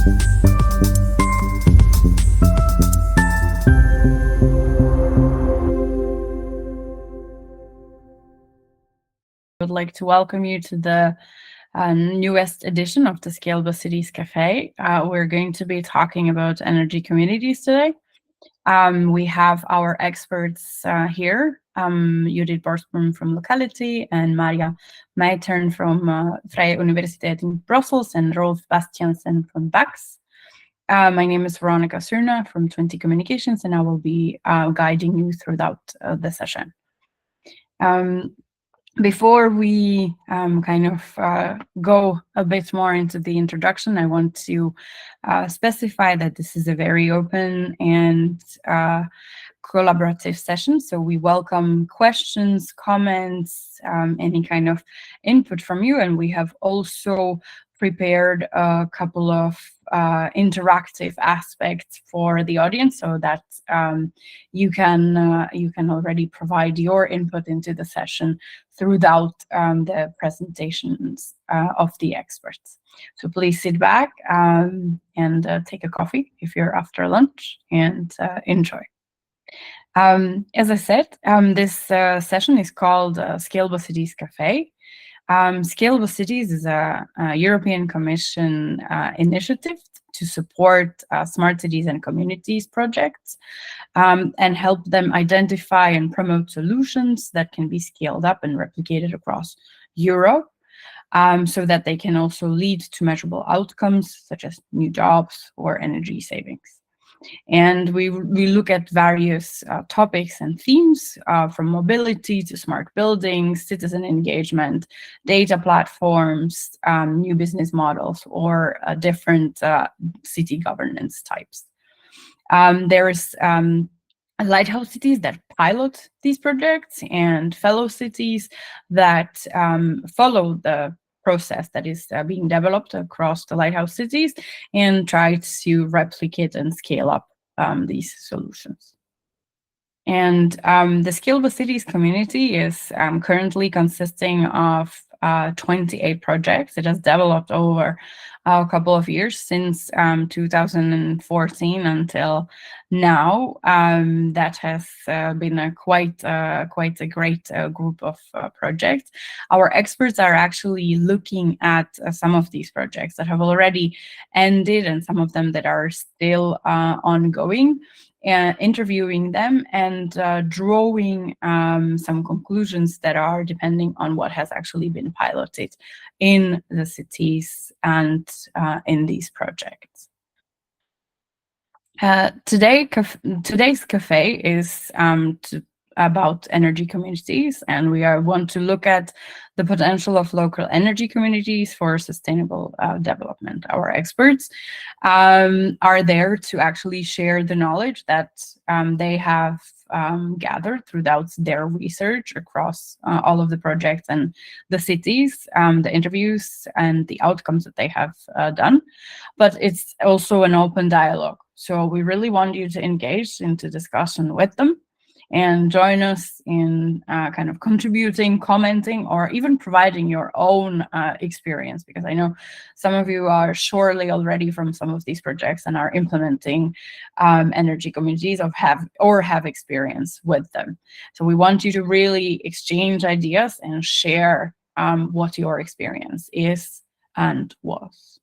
I would like to welcome you to the newest edition of the Scalable Cities Café. We're going to be talking about energy communities today. We have our experts here, Judith Borsboom from Locality and Maarja Meitern from Vrije Universiteit Brussel and Rolf Bastiaanssen from BAX. My name is Veronica Surna from 20 Communications, and I will be guiding you throughout the session. Before we go a bit more into the introduction, I want to specify that this is a very open and collaborative session. So we welcome questions, comments, any kind of input from you. And we have also prepared a couple of interactive aspects for the audience so that you can already provide your input into the session throughout the presentations of the experts. So please sit back and take a coffee if you're after lunch and enjoy. As I said, this session is called Scalable Cities Café. Scalable Cities is a European Commission initiative to support smart cities and communities projects and help them identify and promote solutions that can be scaled up and replicated across Europe so that they can also lead to measurable outcomes such as new jobs or energy savings. And we look at various topics and themes from mobility to smart buildings, citizen engagement, data platforms, new business models, or different city governance types. There's lighthouse cities that pilot these projects and fellow cities that follow the process that is being developed across the lighthouse cities and try to replicate and scale up these solutions. And the Scalable Cities community is currently consisting of 28 projects. It has developed over a couple of years since 2014 until now. That has been quite a great group of projects. Our experts are actually looking at some of these projects that have already ended and some of them that are still ongoing, interviewing them and drawing some conclusions that are depending on what has actually been piloted in the cities and in these projects. Today's cafe is about energy communities, and we want to look at the potential of local energy communities for sustainable development. Our experts are there to actually share the knowledge that they have gathered throughout their research across all of the projects and the cities, the interviews and the outcomes that they have done. But it's also an open dialogue. So we really want you to engage into discussion with them and join us in kind of contributing, commenting, or even providing your own experience, because I know some of you are surely already from some of these projects and are implementing energy communities or have experience with them. So we want you to really exchange ideas and share what your experience is and was.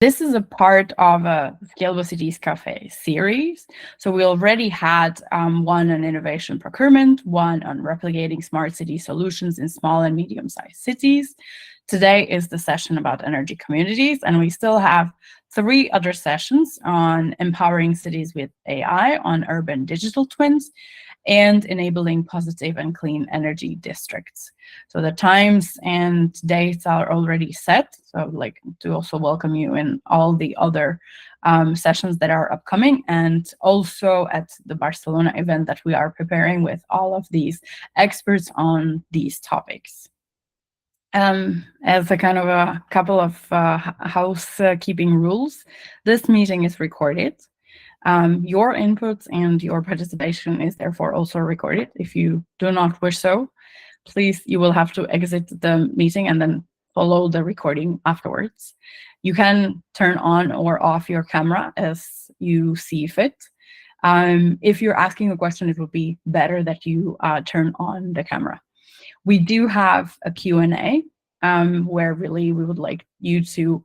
This is a part of a Scalable Cities Café series. So we already had one on innovation procurement, one on replicating smart city solutions in small and medium-sized cities. Today is the session about energy communities, and we still have 3 other sessions on empowering cities with AI, on urban digital twins, and enabling positive and clean energy districts. So the times and dates are already set. So I would like to also welcome you in all the other sessions that are upcoming, and also at the Barcelona event that we are preparing with all of these experts on these topics. As a kind of a couple of housekeeping rules, this meeting is recorded. Your input and your participation is therefore also recorded. If you do not wish so, please, you will have to exit the meeting and then follow the recording afterwards. You can turn on or off your camera as you see fit. If you're asking a question, it would be better that you turn on the camera. We do have a Q&A where really we would like you to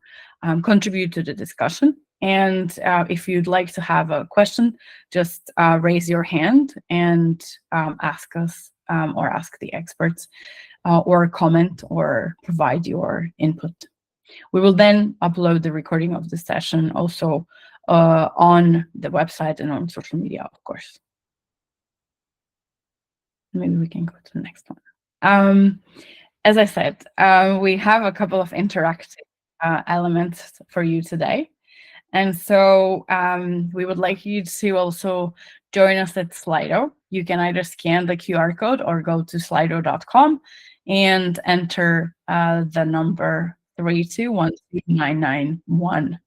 contribute to the discussion. And if you'd like to have a question, just raise your hand and ask us or ask the experts or comment or provide your input. We will then upload the recording of the session also on the website and on social media, of course. Maybe we can go to the next one. As I said, we have a couple of interactive elements for you today. And so we would like you to also join us at Slido. You can either scan the QR code or go to slido.com and enter the number 3213991.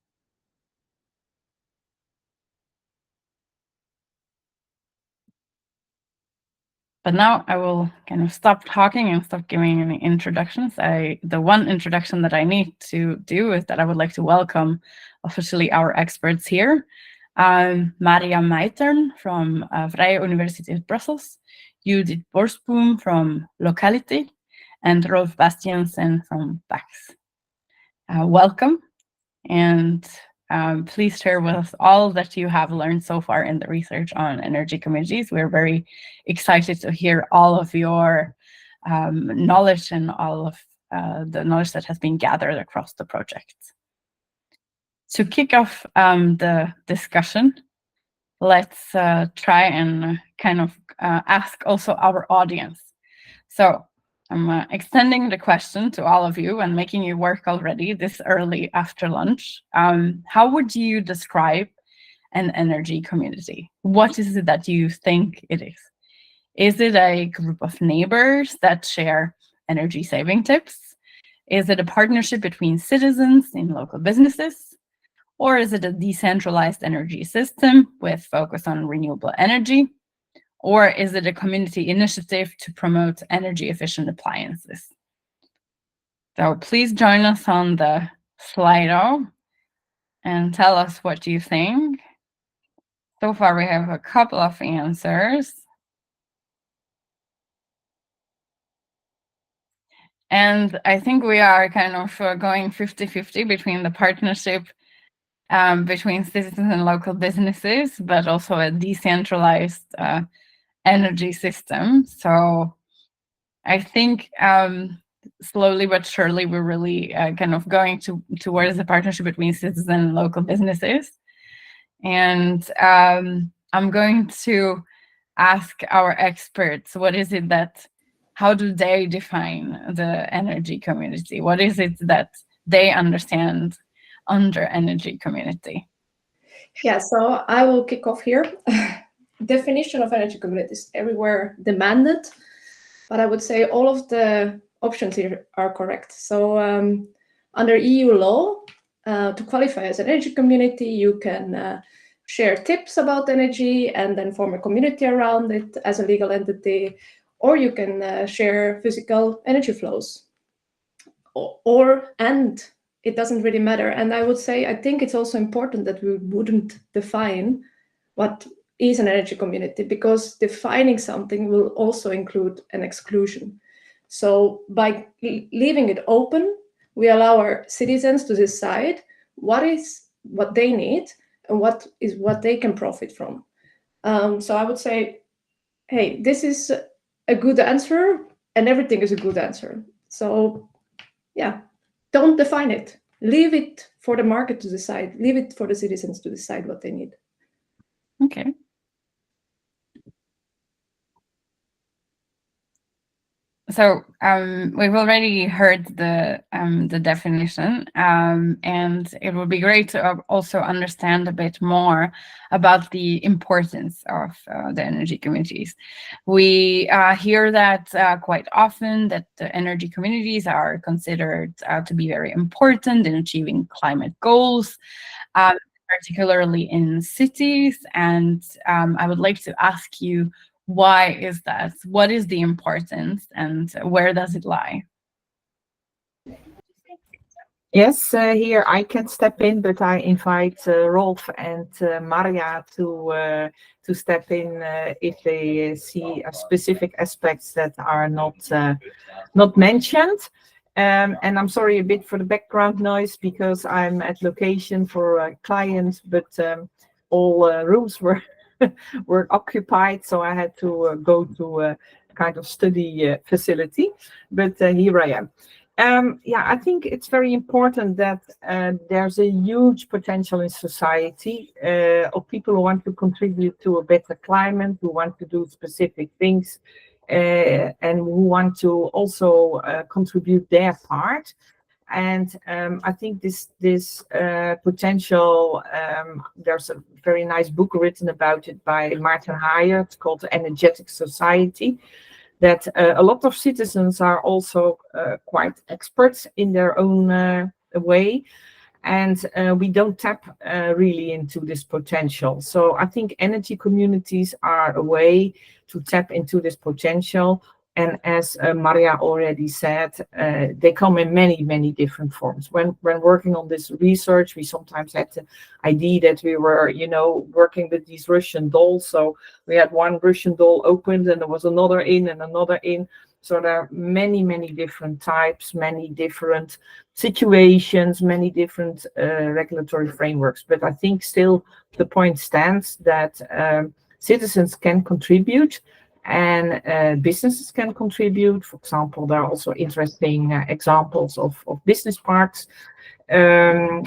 But now I will kind of stop talking and stop giving any introductions. The one introduction that I need to do is that I would like to welcome officially our experts here. Maarja Meitern from Vrije Universiteit Brussel, Judith Borsboom from Locality, and Rolf Bastiaanssen from PAX. Welcome, and please share with us all that you have learned so far in the research on energy communities. We're very excited to hear all of your knowledge and all of the knowledge that has been gathered across the project. To kick off the discussion, let's try and kind of ask also our audience. So I'm extending the question to all of you and making you work already this early after lunch. How would you describe an energy community? What is it that you think it is? Is it a group of neighbors that share energy saving tips? Is it a partnership between citizens in local businesses? Or is it a decentralized energy system with focus on renewable energy? Or is it a community initiative to promote energy efficient appliances? So please join us on the Slido and tell us what you think. So far we have a couple of answers. And I think we are kind of going 50-50 between the partnership between citizens and local businesses, but also a decentralized energy system. So I think slowly but surely we're really kind of going towards a partnership between citizens and local businesses. And I'm going to ask our experts, what is it that, how do they define the energy community? What is it that they understand under energy community? Yeah, so I will kick off here. Definition of energy community is everywhere demanded, but I would say all of the options here are correct. So under EU law, to qualify as an energy community, you can share tips about energy and then form a community around it as a legal entity, or you can share physical energy flows, and it doesn't really matter. And I would say, I think it's also important that we wouldn't define what is an energy community, because defining something will also include an exclusion. So by leaving it open, we allow our citizens to decide what they need and what they can profit from. So I would say, hey, this is a good answer, and everything is a good answer. So yeah, don't define it. Leave it for the market to decide. Leave it for the citizens to decide what they need. Okay. So we've already heard the definition, and it would be great to also understand a bit more about the importance of the energy communities. We hear that quite often, that the energy communities are considered to be very important in achieving climate goals, particularly in cities. And I would like to ask you, why is that? What is the importance and where does it lie? Yes, here I can step in, but I invite Rolf and Maarja to step in if they see specific aspects that are not mentioned. And I'm sorry a bit for the background noise because I'm at location for a client, but all rooms were were occupied, so I had to go to a kind of study facility. But here I am. Yeah, I think it's very important that there's a huge potential in society of people who want to contribute to a better climate, who want to do specific things, and who want to also contribute their part. And I think this potential, there's a very nice book written about it by Maarten Meitern. It's called The Energetic Society, that a lot of citizens are also quite experts in their own way. And we don't tap really into this potential. So I think energy communities are a way to tap into this potential. And as Maarja already said, they come in many, many different forms. When working on this research, we sometimes had the idea that we were, working with these Russian dolls. So we had one Russian doll opened and there was another in and another in. So there are many, many different types, many different situations, many different regulatory frameworks. But I think still the point stands that citizens can contribute and businesses can contribute. For example, there are also interesting examples of business parks. And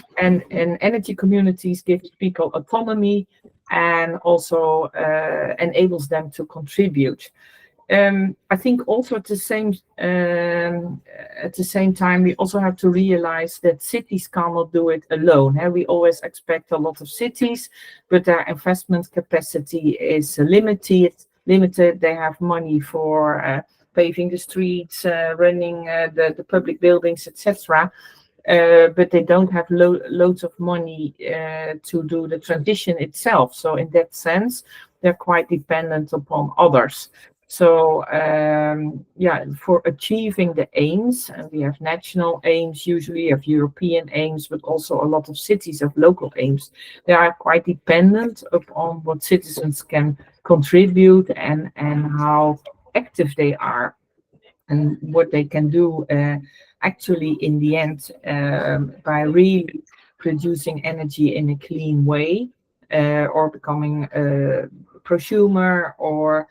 energy communities give people autonomy and also enables them to contribute. I think also at the same time, we also have to realize that cities cannot do it alone. We always expect a lot of cities, but their investment capacity is limited. They have money for paving the streets, running the public buildings, etc. But they don't have loads of money to do the transition itself. So in that sense, they're quite dependent upon others. So for achieving the aims, and we have national aims, usually have European aims, but also a lot of cities have local aims. They are quite dependent upon what citizens can contribute and how active they are and what they can do actually in the end by really producing energy in a clean way or becoming a prosumer or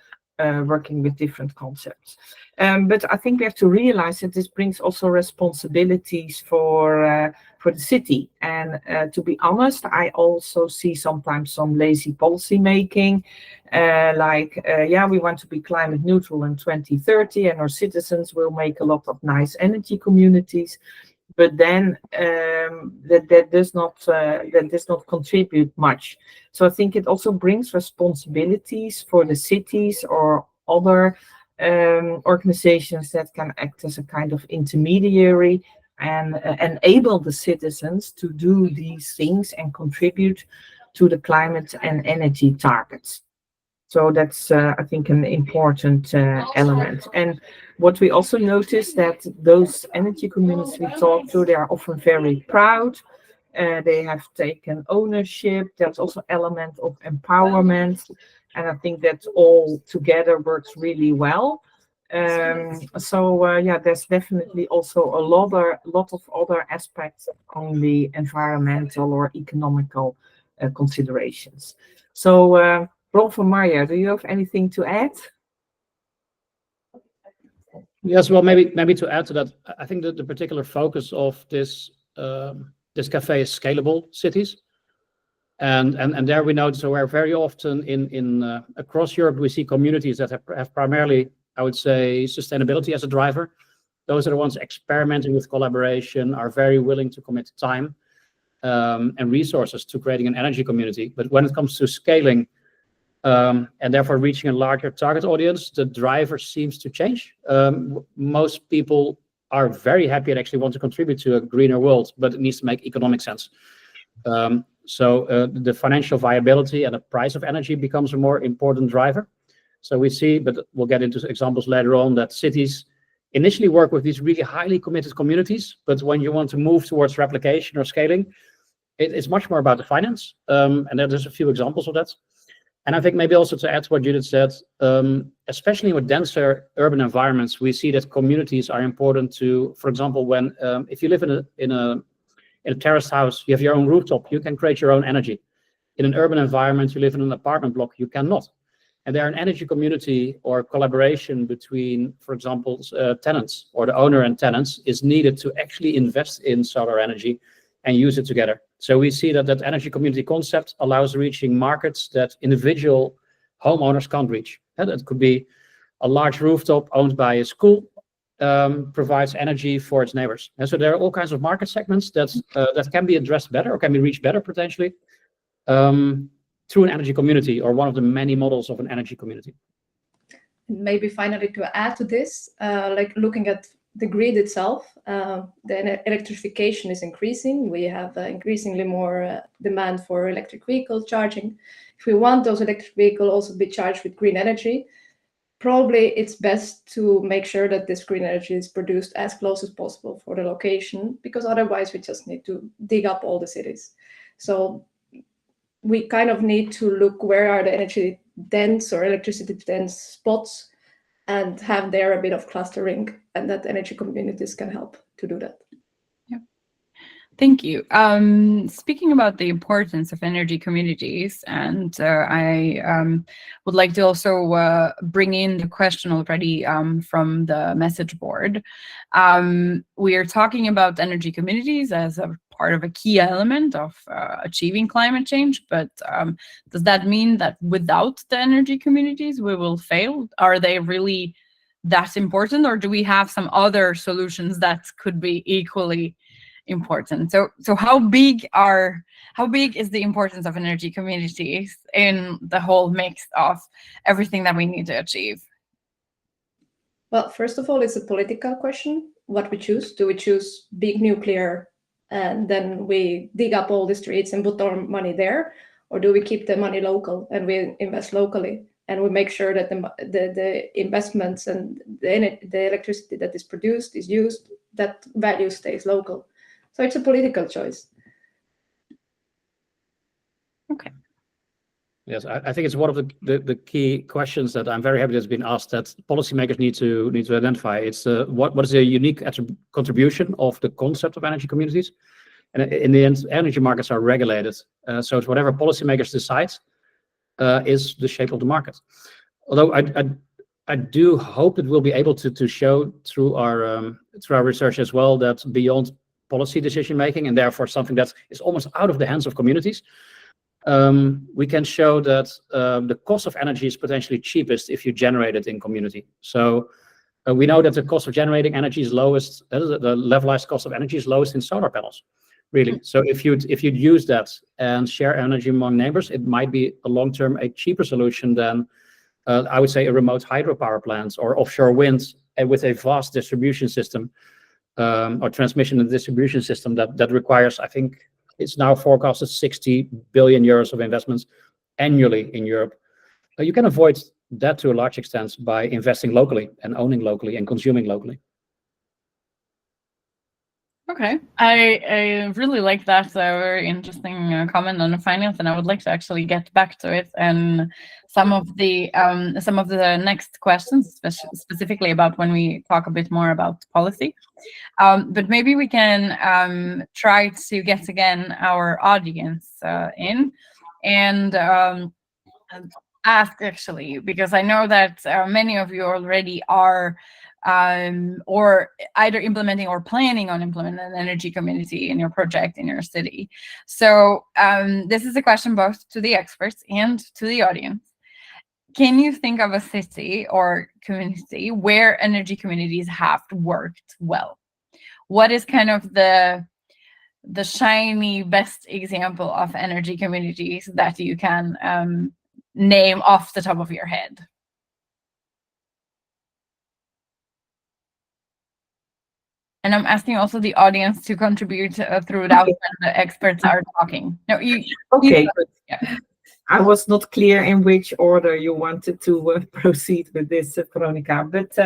working with different concepts. But I think we have to realize that this brings also responsibilities for the city. And to be honest, I also see sometimes some lazy policy making, we want to be climate neutral in 2030 and our citizens will make a lot of nice energy communities. But then that does not contribute much. So I think it also brings responsibilities for the cities or other organizations that can act as a kind of intermediary and enable the citizens to do these things and contribute to the climate and energy targets. So that's, I think, an important element. And what we also notice that those energy communities we talk to, they are often very proud. They have taken ownership. There's also element of empowerment. And I think that all together works really well. There's definitely also a lot of other aspects on the environmental or economical considerations. So, Rolf and Maarja, do you have anything to add? Yes, well, maybe to add to that, I think that the particular focus of this cafe is scalable cities, and there we notice where very often in across Europe we see communities that have primarily, I would say, sustainability as a driver. Those are the ones experimenting with collaboration, are very willing to commit time and resources to creating an energy community. But when it comes to scaling, and therefore reaching a larger target audience, the driver seems to change. Most people are very happy and actually want to contribute to a greener world, but it needs to make economic sense. So the financial viability and the price of energy becomes a more important driver. So we see, but we'll get into examples later on, that cities initially work with these really highly committed communities, but when you want to move towards replication or scaling, it's much more about the finance. And there's a few examples of that. And I think maybe also to add to what Judith said, especially with denser urban environments, we see that communities are important to, for example, when if you live in a terraced house, you have your own rooftop, you can create your own energy. In an urban environment, you live in an apartment block, you cannot. And there an energy community or collaboration between, for example, tenants or the owner and tenants is needed to actually invest in solar energy and use it together. So we see that that energy community concept allows reaching markets that individual homeowners can't reach. And that could be a large rooftop owned by a school, provides energy for its neighbors. And so there are all kinds of market segments that can be addressed better or can be reached better potentially through an energy community or one of the many models of an energy community. Maybe finally to add to this, like looking at the grid itself, the electrification is increasing. We have increasingly more demand for electric vehicle charging. If we want those electric vehicles also to be charged with green energy, probably it's best to make sure that this green energy is produced as close as possible for the location, because otherwise we just need to dig up all the cities. So we kind of need to look where are the energy dense or electricity dense spots and have there a bit of clustering, and that energy communities can help to do that. Yeah, thank you. Speaking about the importance of energy communities, and I would like to also bring in the question already from the message board. We are talking about energy communities as a part of a key element of achieving climate change, but does that mean that without the energy communities we will fail? Are they really that important, or do we have some other solutions that could be equally important? So how big is the importance of energy communities in the whole mix of everything that we need to achieve? Well, first of all, it's a political question. What we choose? Do we choose big nuclear and then we dig up all the streets and put our money there, or do we keep the money local and we invest locally and we make sure that the investments and the electricity that is produced is used, that value stays local? So it's a political choice. Okay. Yes, I think it's one of the key questions that I'm very happy that's been asked, that policymakers need to identify. It's what is a unique contribution of the concept of energy communities, and in the end, energy markets are regulated. So it's whatever policymakers decide is the shape of the market. Although I do hope that we'll be able to show through our research as well that beyond policy decision making, and therefore something that is almost out of the hands of communities, we can show that the cost of energy is potentially cheapest if you generate it in community. So we know that the cost of generating energy is lowest, the levelized cost of energy is lowest in solar panels, really. So if you'd use that and share energy among neighbors, it might be a long-term a cheaper solution than I would say a remote hydropower plant or offshore wind with a vast distribution system or transmission and distribution system that requires, I think, it's now forecasted 60 billion euros of investments annually in Europe. You can avoid that to a large extent by investing locally and owning locally and consuming locally. Okay, I really like that. Very interesting comment on the finance, and I would like to actually get back to it and some of the next questions, specifically about when we talk a bit more about policy. But maybe we can try to get again our audience in and ask, actually, because I know that many of you already are or either implementing or planning on implementing an energy community in your project in your city. So this is a question both to the experts and to the audience. Can you think of a city or community where energy communities have worked well? What is kind of the shiny best example of energy communities that you can name off the top of your head? And I'm asking also the audience to contribute throughout when the experts are talking. No, okay. Yeah. I was not clear in which order you wanted to proceed with this, Veronica, but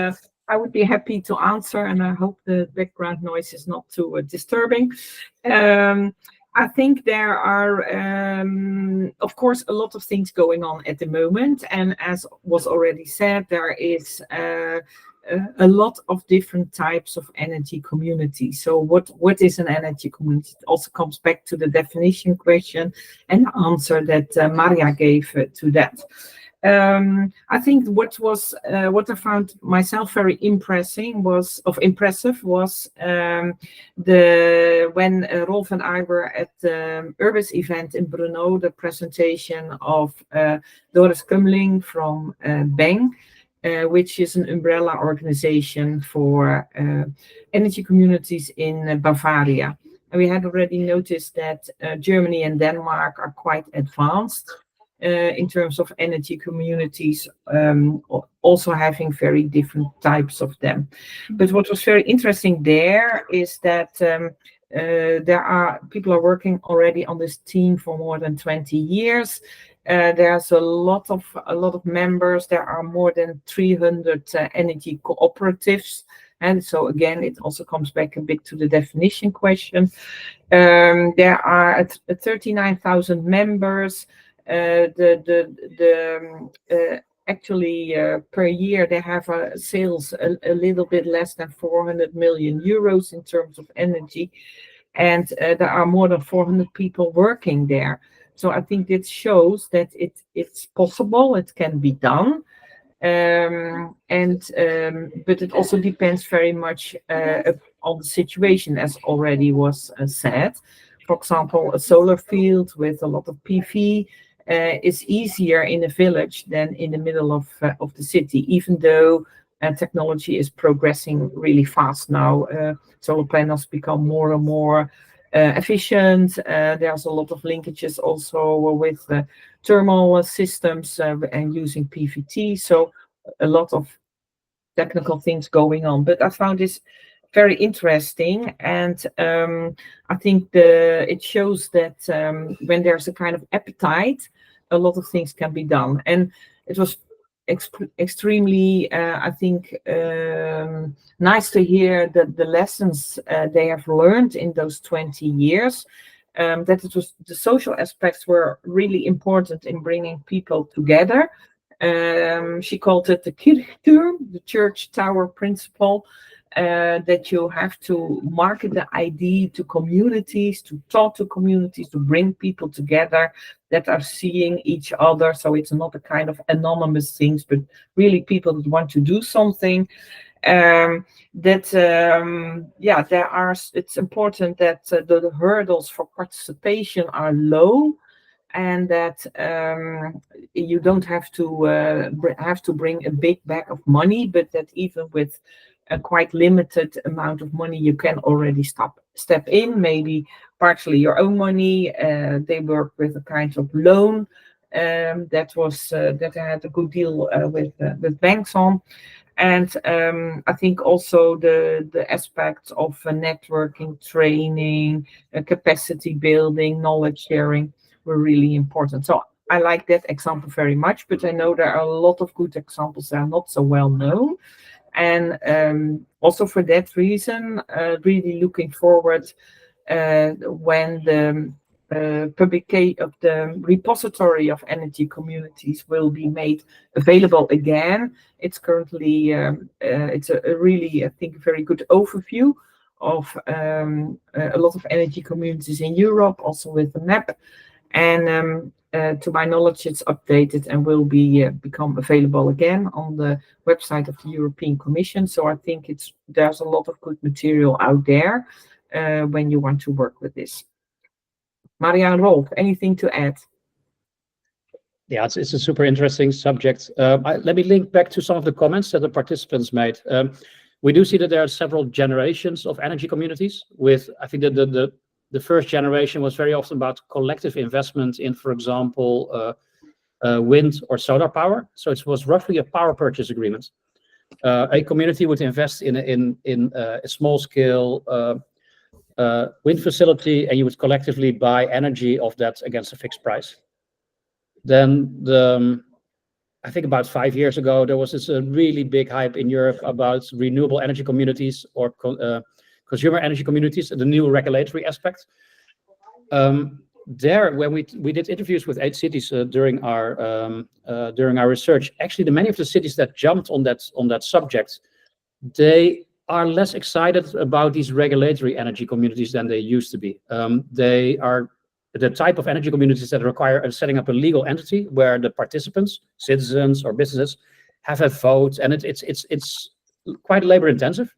I would be happy to answer, and I hope the background noise is not too disturbing. I think there are, of course, a lot of things going on at the moment, and as was already said, there is a lot of different types of energy communities. So what is an energy community? It also comes back to the definition question and the answer that Maarja gave to that. I think what I found myself very impressive was when Rolf and I were at the Urbis event in Brno, the presentation of Doris Kumling from Beng, which is an umbrella organization for energy communities in Bavaria. And we had already noticed that Germany and Denmark are quite advanced in terms of energy communities, also having very different types of them. But what was very interesting there is that people are working already on this team for more than 20 years. There's a lot of members. There are more than 300 energy cooperatives. And so again, it also comes back a bit to the definition question. There are 39,000 members. Actually, per year they have sales a little bit less than 400 million euros in terms of energy, and there are more than 400 people working there. So I think it shows that it's possible, it can be done, but it also depends very much on the situation, as already was said. For example, a solar field with a lot of PV is easier in a village than in the middle of the city, even though technology is progressing really fast now. Solar panels become more and more efficient. There's a lot of linkages also with thermal systems and using PVT. So a lot of technical things going on. But I found this very interesting, and I think it shows that when there's a kind of appetite, a lot of things can be done. And it was extremely, I think, nice to hear that the lessons they have learned in those 20 years, that the social aspects were really important in bringing people together. She called it the Kirchturm, the church tower principle. That you have to market the idea to communities, to talk to communities, to bring people together that are seeing each other. So it's not a kind of anonymous things, but really people that want to do something. It's important that the hurdles for participation are low, and that you don't have to bring a big bag of money, but that even with a quite limited amount of money, you can already step in, maybe partially your own money. They work with a kind of loan that I had a good deal with banks on. And I think also the aspects of networking, training, capacity building, knowledge sharing were really important. So I like that example very much, but I know there are a lot of good examples that are not so well known. And also for that reason, really looking forward when the publication of the repository of energy communities will be made available again. It's currently, it's a really, I think, very good overview of a lot of energy communities in Europe, also with the map. And to my knowledge, it's updated and will become available again on the website of the European Commission. So I think there's a lot of good material out there when you want to work with this. Maarja and Rolf, anything to add? Yeah, it's a super interesting subject. Let me link back to some of the comments that the participants made. We do see that there are several generations of energy communities. I think that the first generation was very often about collective investment in, for example, wind or solar power. So it was roughly a power purchase agreement. A community would invest in a small scale wind facility, and you would collectively buy energy of that against a fixed price. Then I think about 5 years ago, there was this really big hype in Europe about renewable energy communities or consumer energy communities, the new regulatory aspect. There, when we did interviews with 8 cities during our research, actually, many of the cities that jumped on that subject, they are less excited about these regulatory energy communities than they used to be. They are the type of energy communities that require setting up a legal entity where the participants, citizens or businesses, have a vote, and it's quite labor intensive.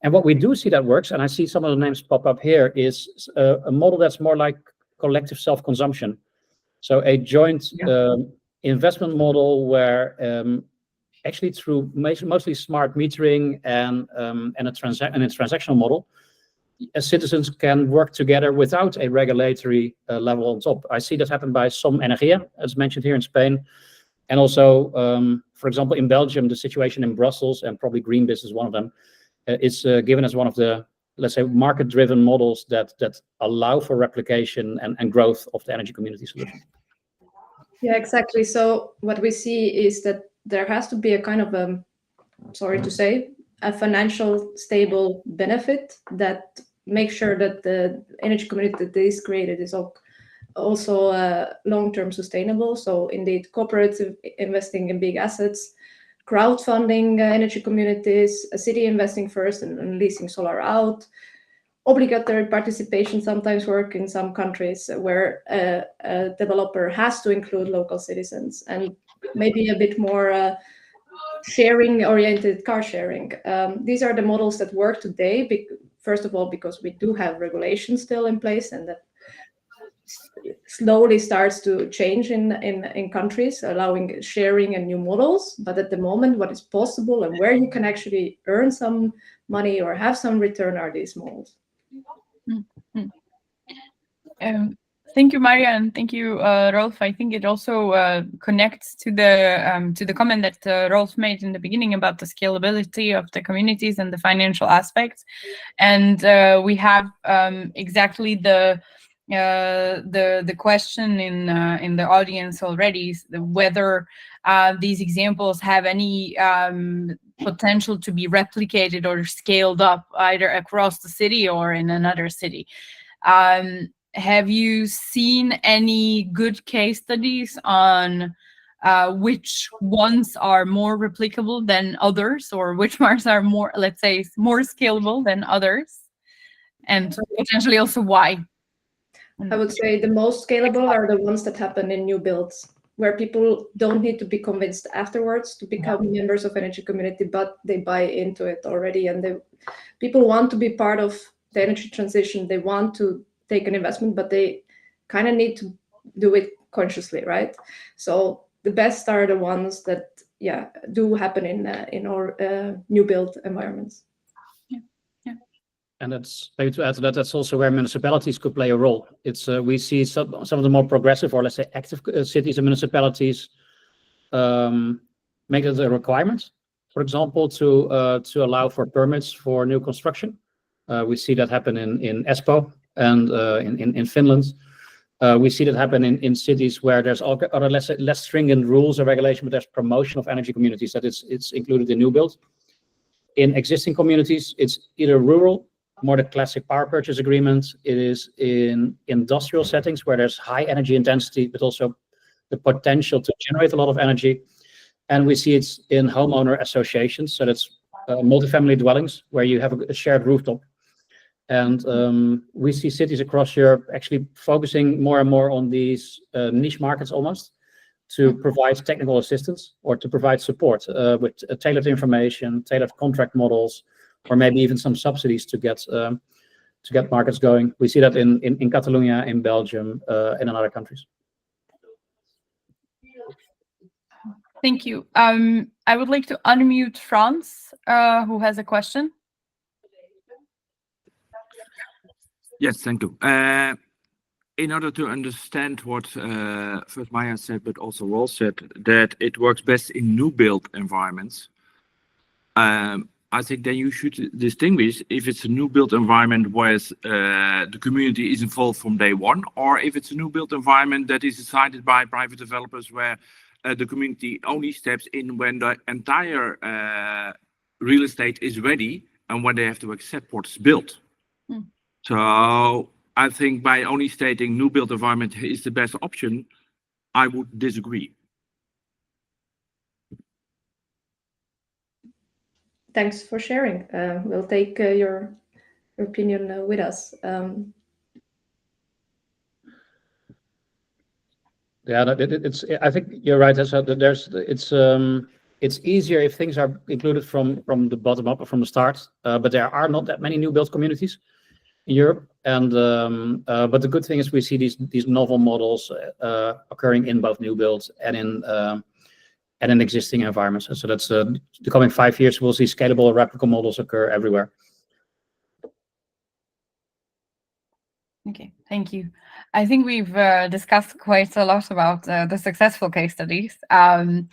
And what we do see that works, and I see some of the names pop up here, is a model that's more like collective self-consumption. So a joint investment model where actually through mostly smart metering and a transactional model, citizens can work together without a regulatory level on top. I see that happen by some Energia, as mentioned here in Spain. And also, for example, in Belgium, the situation in Brussels, and probably Greenbiz is one of them, is given as one of the, let's say, market-driven models that allow for replication and growth of the energy community solution. Yeah, exactly. So what we see is that there has to be a kind of, sorry to say, a financial stable benefit that makes sure that the energy community that is created is also long-term sustainable. So indeed, cooperative investing in big assets, crowdfunding energy communities, a city investing first and leasing solar out, obligatory participation sometimes work in some countries where a developer has to include local citizens, and maybe a bit more sharing-oriented car sharing. These are the models that work today, first of all, because we do have regulations still in place, and that slowly starts to change in countries, allowing sharing and new models. But at the moment, what is possible and where you can actually earn some money or have some return are these models. Thank you, Maarja, and thank you, Rolf. I think it also connects to the comment that Rolf made in the beginning about the scalability of the communities and the financial aspects. And we have exactly the question in the audience already, whether these examples have any potential to be replicated or scaled up either across the city or in another city. Have you seen any good case studies on which ones are more replicable than others, or which ones are more, let's say, more scalable than others, and potentially also why? I would say the most scalable are the ones that happen in new builds, where people don't need to be convinced afterwards to become members of energy community, but they buy into it already, and people want to be part of the energy transition. They want to take an investment, but they kind of need to do it consciously, right? So the best are the ones that do happen in our new build environments. And that's maybe to add to that, that's also where municipalities could play a role. It's we see some of the more progressive, or let's say active cities and municipalities make it a requirement, for example, to allow for permits for new construction. We see that happen in Espoo and in Finland. We see that happen in cities where there's other less stringent rules or regulation, but there's promotion of energy communities that it's included in new build. In existing communities, it's either rural, more the classic power purchase agreement. It is in industrial settings where there's high energy intensity, but also the potential to generate a lot of energy. And we see it's in homeowner associations. So that's multifamily dwellings where you have a shared rooftop. And we see cities across Europe actually focusing more and more on these niche markets almost to provide technical assistance or to provide support with tailored information, tailored contract models, or maybe even some subsidies to get markets going. We see that in Catalonia, in Belgium, and in other countries. Thank you. I would like to unmute Frans, who has a question. Yes, thank you. In order to understand what first Maarja said, but also Rolf said, that it works best in new build environments, I think then you should distinguish if it's a new build environment where the community is involved from day one, or if it's a new build environment that is decided by private developers where the community only steps in when the entire real estate is ready and when they have to accept what's built. So I think by only stating new built environment is the best option, I would disagree. Thanks for sharing. We'll take your opinion with us. Yeah, I think you're right. So it's easier if things are included from the bottom up or from the start. But there are not that many new built communities in Europe, and but the good thing is we see these novel models occurring in both new builds and in existing environments. And so that's the coming 5 years we'll see scalable and replicable models occur everywhere. Okay, thank you. I think we've discussed quite a lot about the successful case studies. And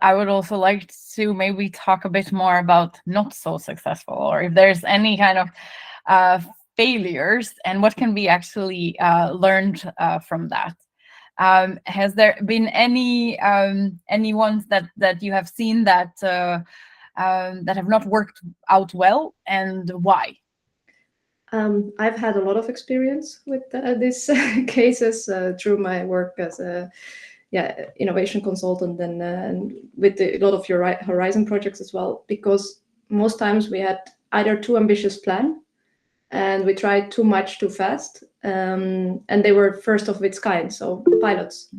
I would also like to maybe talk a bit more about not so successful, or if there's any kind of failures and what can be actually learned from that. Has there been any ones that you have seen that have not worked out well, and why? I've had a lot of experience with these cases through my work as a innovation consultant and with a lot of your Horizon projects as well, because most times we had either too ambitious plan and we tried too much too fast, and they were first of its kind, so pilots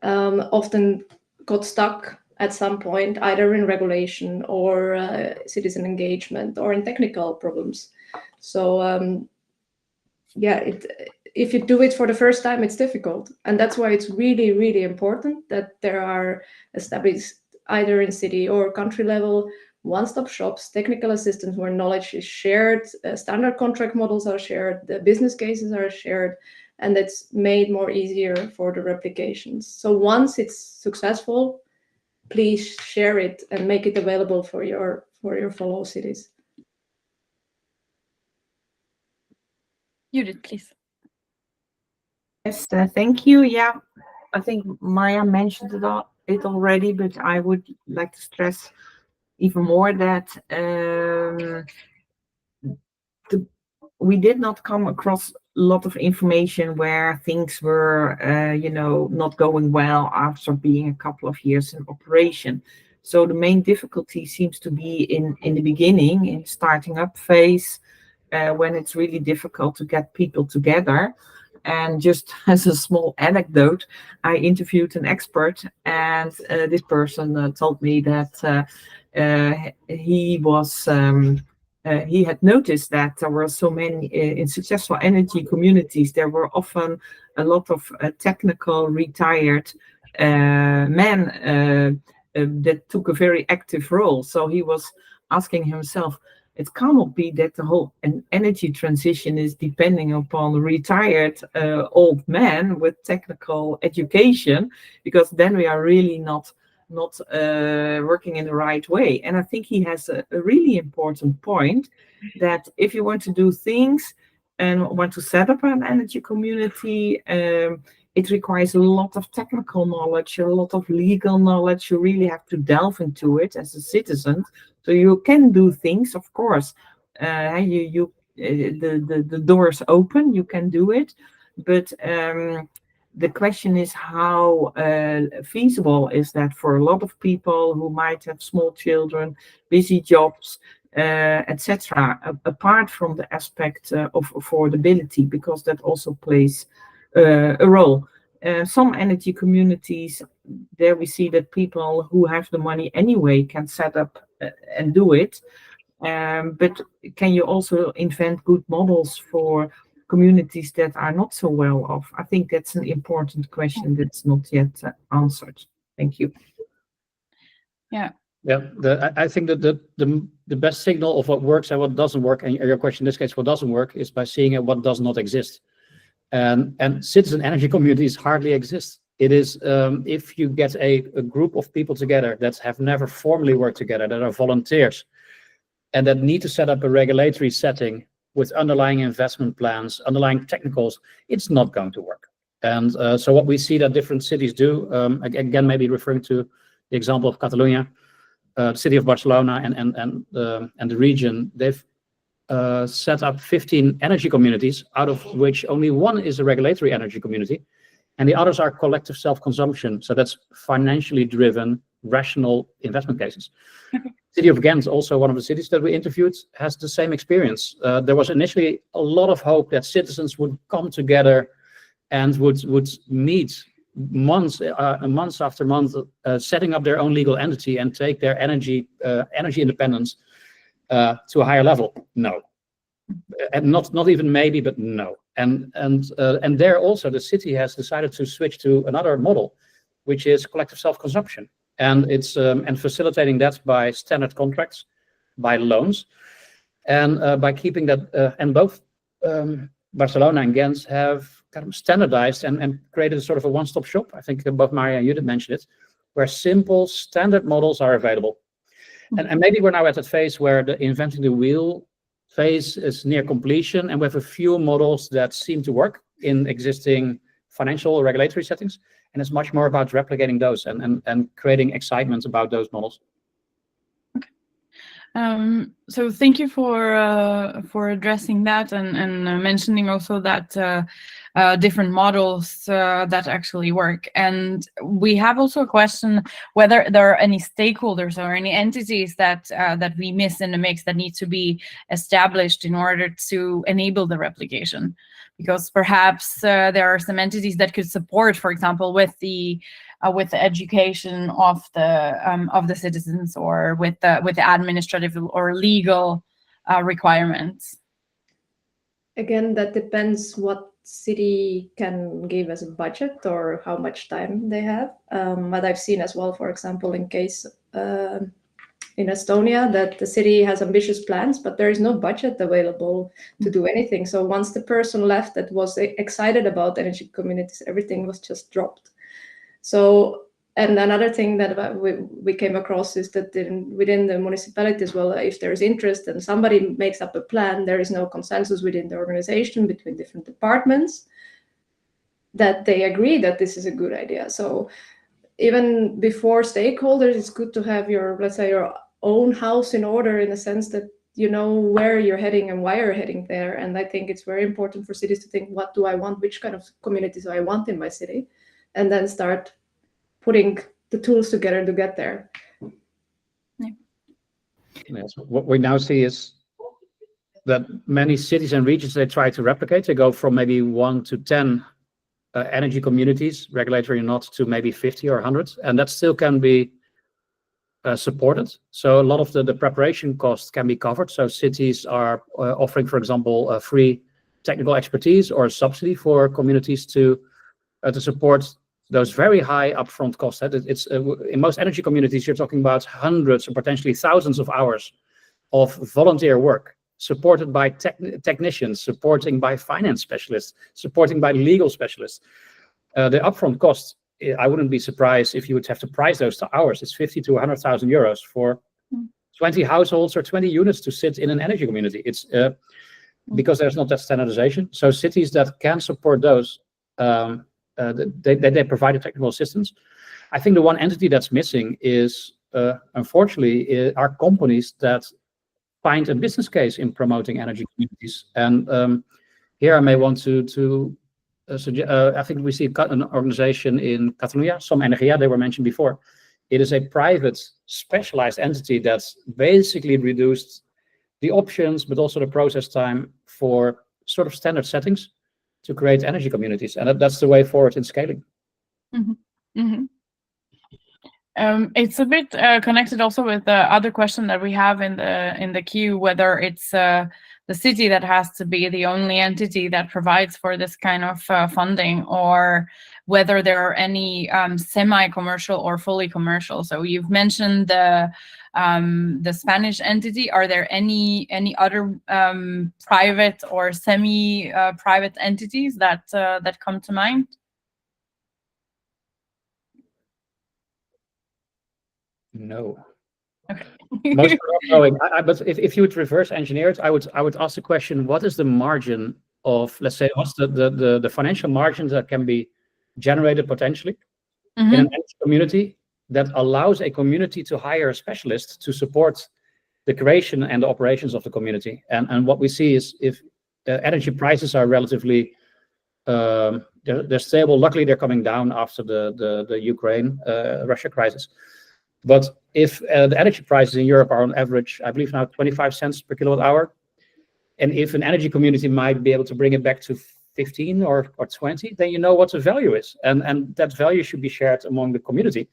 often got stuck at some point either in regulation or citizen engagement or in technical problems. So if you do it for the first time, it's difficult, and that's why it's really, really important that there are established either in city or country level one-stop shops, technical assistance where knowledge is shared, standard contract models are shared, the business cases are shared, and it's made more easier for the replications. So once it's successful, please share it and make it available for your fellow cities. Judith, please. Yes, thank you. Yeah, I think Maarja mentioned it already, but I would like to stress even more that we did not come across a lot of information where things were, not going well after being a couple of years in operation. So the main difficulty seems to be in the beginning, in starting up phase, when it's really difficult to get people together. And just as a small anecdote, I interviewed an expert, and this person told me that he had noticed that there were so many in successful energy communities. There were often a lot of technical retired men that took a very active role. So he was asking himself, it cannot be that the whole energy transition is depending upon retired old men with technical education, because then we are really not working in the right way. And I think he has a really important point that if you want to do things and want to set up an energy community, it requires a lot of technical knowledge, a lot of legal knowledge. You really have to delve into it as a citizen. So you can do things, of course. The door is open. You can do it, but the question is how feasible is that for a lot of people who might have small children, busy jobs, etc. Apart from the aspect of affordability, because that also plays a role. Some energy communities, there we see that people who have the money anyway can set up and do it. But can you also invent good models for communities that are not so well off? I think that's an important question that's not yet answered. Thank you. Yeah. Yeah, I think that the best signal of what works and what doesn't work, and your question in this case, what doesn't work, is by seeing what does not exist. And citizen energy communities hardly exist. It is if you get a group of people together that have never formally worked together, that are volunteers, and that need to set up a regulatory setting with underlying investment plans, underlying technicals, it's not going to work. And so what we see that different cities do, again, maybe referring to the example of Catalonia, the city of Barcelona and the region, they've set up 15 energy communities, out of which only one is a regulatory energy community, and the others are collective self-consumption. So that's financially driven, rational investment cases. City of Ghent, also one of the cities that we interviewed, has the same experience. There was initially a lot of hope that citizens would come together and would meet months after month, setting up their own legal entity and take their energy independence to a higher level. No, and not even maybe, but no. And there also the city has decided to switch to another model, which is collective self-consumption, and it's and facilitating that by standard contracts, by loans, and by keeping that. And both Barcelona and Ghent have kind of standardized and created a sort of a one-stop shop. I think both Maarja and Judith mentioned it, where simple standard models are available. And maybe we're now at that phase where the inventing the wheel phase is near completion, and we have a few models that seem to work in existing financial or regulatory settings, and it's much more about replicating those and creating excitement about those models. So thank you for addressing that and mentioning also that different models that actually work. And we have also a question whether there are any stakeholders or any entities that we miss in the mix that need to be established in order to enable the replication. Because perhaps there are some entities that could support, for example, with the education of the citizens, or with the administrative or legal requirements. Again, that depends what city can give as a budget or how much time they have. But I've seen as well, for example, in case in Estonia, that the city has ambitious plans, but there is no budget available to do anything. So once the person left that was excited about energy communities, everything was just dropped. So, and another thing that we came across is that within the municipality as well, if there is interest and somebody makes up a plan, there is no consensus within the organization between different departments that they agree that this is a good idea. So even before stakeholders, it's good to have your, let's say, your own house in order, in the sense that you know where you're heading and why you're heading there. And I think it's very important for cities to think, what do I want? Which kind of communities do I want in my city? And then start putting the tools together to get there. Yes. What we now see is that many cities and regions, they try to replicate. They go from maybe 1 to 10 energy communities, regulatory or not, to maybe 50 or 100, and that still can be supported. So a lot of the preparation costs can be covered. So cities are offering, for example, free technical expertise or a subsidy for communities to support those very high upfront costs. It's in most energy communities, you're talking about hundreds or potentially thousands of hours of volunteer work, supported by technicians, supporting by finance specialists, supporting by legal specialists. The upfront costs, I wouldn't be surprised if you would have to price those to hours. It's 50 to 100,000 euros for 20 households or 20 units to sit in an energy community. It's because there's not that standardization. So cities that can support those, they provide a technical assistance. I think the one entity that's missing is, unfortunately, are companies that find a business case in promoting energy communities. And here I may want to suggest, I think we see an organization in Catalonia, Som Energia, they were mentioned before. It is a private specialized entity that's basically reduced the options, but also the process time for sort of standard settings to create energy communities, and that's the way forward in scaling. Mm-hmm. Mm-hmm. It's a bit connected also with the other question that we have in the queue, whether it's the city that has to be the only entity that provides for this kind of funding, or whether there are any semi-commercial or fully commercial. So you've mentioned the Spanish entity. Are there any other private or semi-private entities that come to mind? No. Okay. Most are not knowing. But if you would reverse engineer it, I would ask the question: what is the margin of, let's say, what's the financial margins that can be generated potentially in an energy community that allows a community to hire a specialist to support the creation and the operations of the community. And what we see is if energy prices are relatively they're stable. Luckily, they're coming down after the Ukraine Russia crisis. But if the energy prices in Europe are on average, I believe now 25 cents per kilowatt hour, and if an energy community might be able to bring it back to 15 or 20, then you know what the value is, and that value should be shared among the community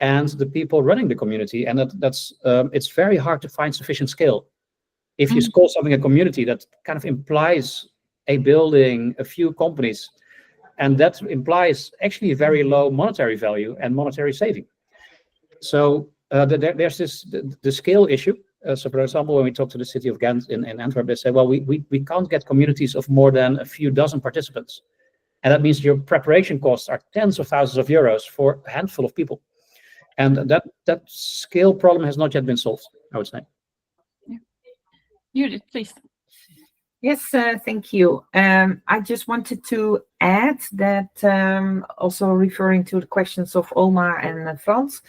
and the people running the community. And that's it's very hard to find sufficient scale. If you call something a community, that kind of implies a building, a few companies, and that implies actually a very low monetary value and monetary saving. So there's the scale issue. So for example, when we talk to the city of Ghent in Antwerp, they say, well, we can't get communities of more than a few dozen participants. And that means your preparation costs are tens of thousands of euros for a handful of people. And that scale problem has not yet been solved, I would say. Yeah. Judith, please. Yes, thank you. I just wanted to add that, also referring to the questions of Oma and Frans,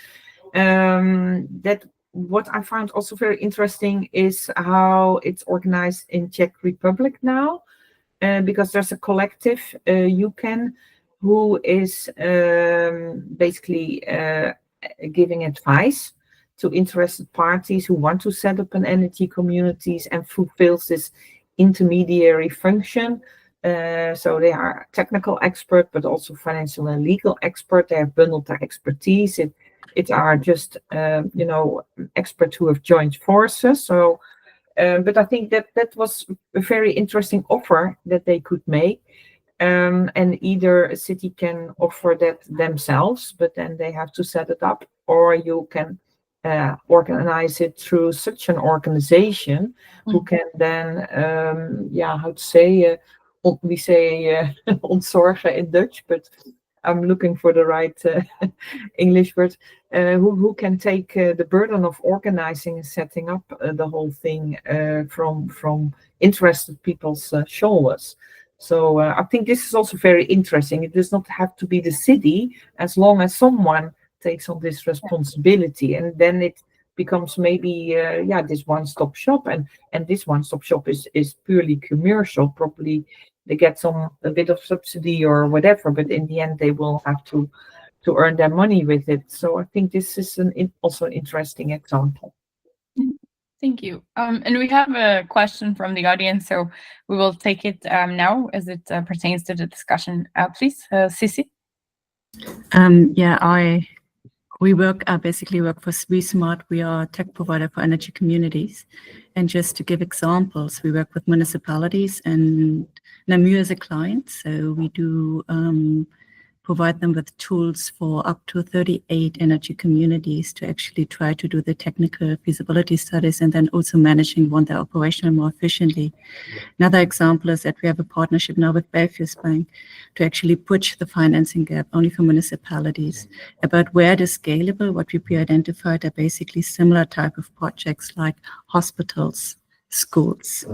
that what I found also very interesting is how it's organized in Czech Republic now, because there's a collective, UCAN, who is basically giving advice to interested parties who want to set up an energy communities and fulfills this intermediary function. So they are technical expert, but also financial and legal expert. They have bundled their expertise. It are just, experts who have joined forces. So, but I think that was a very interesting offer that they could make. And either a city can offer that themselves, but then they have to set it up, or you can organize it through such an organization who can then, we say ontzorgen in Dutch, but I'm looking for the right English word, who can take the burden of organizing and setting up the whole thing from interested people's shoulders. So I think this is also very interesting. It does not have to be the city, as long as someone takes on this responsibility, and then it becomes maybe this one-stop shop, and this one-stop shop is purely commercial. Probably they get a bit of subsidy or whatever, but in the end they will have to earn their money with it. So I think this is also an interesting example. Thank you. And we have a question from the audience, so we will take it now as it pertains to the discussion. Please, Sissy. We basically work for SweSmart. We are a tech provider for energy communities. And just to give examples, we work with municipalities and Namur as a client. So we do provide them with tools for up to 38 energy communities to actually try to do the technical feasibility studies and then also managing their operational more efficiently. Another example is that we have a partnership now with Belfius Bank to actually bridge the financing gap only for municipalities. About where the scalable, what we identified are basically similar type of projects like hospitals, schools,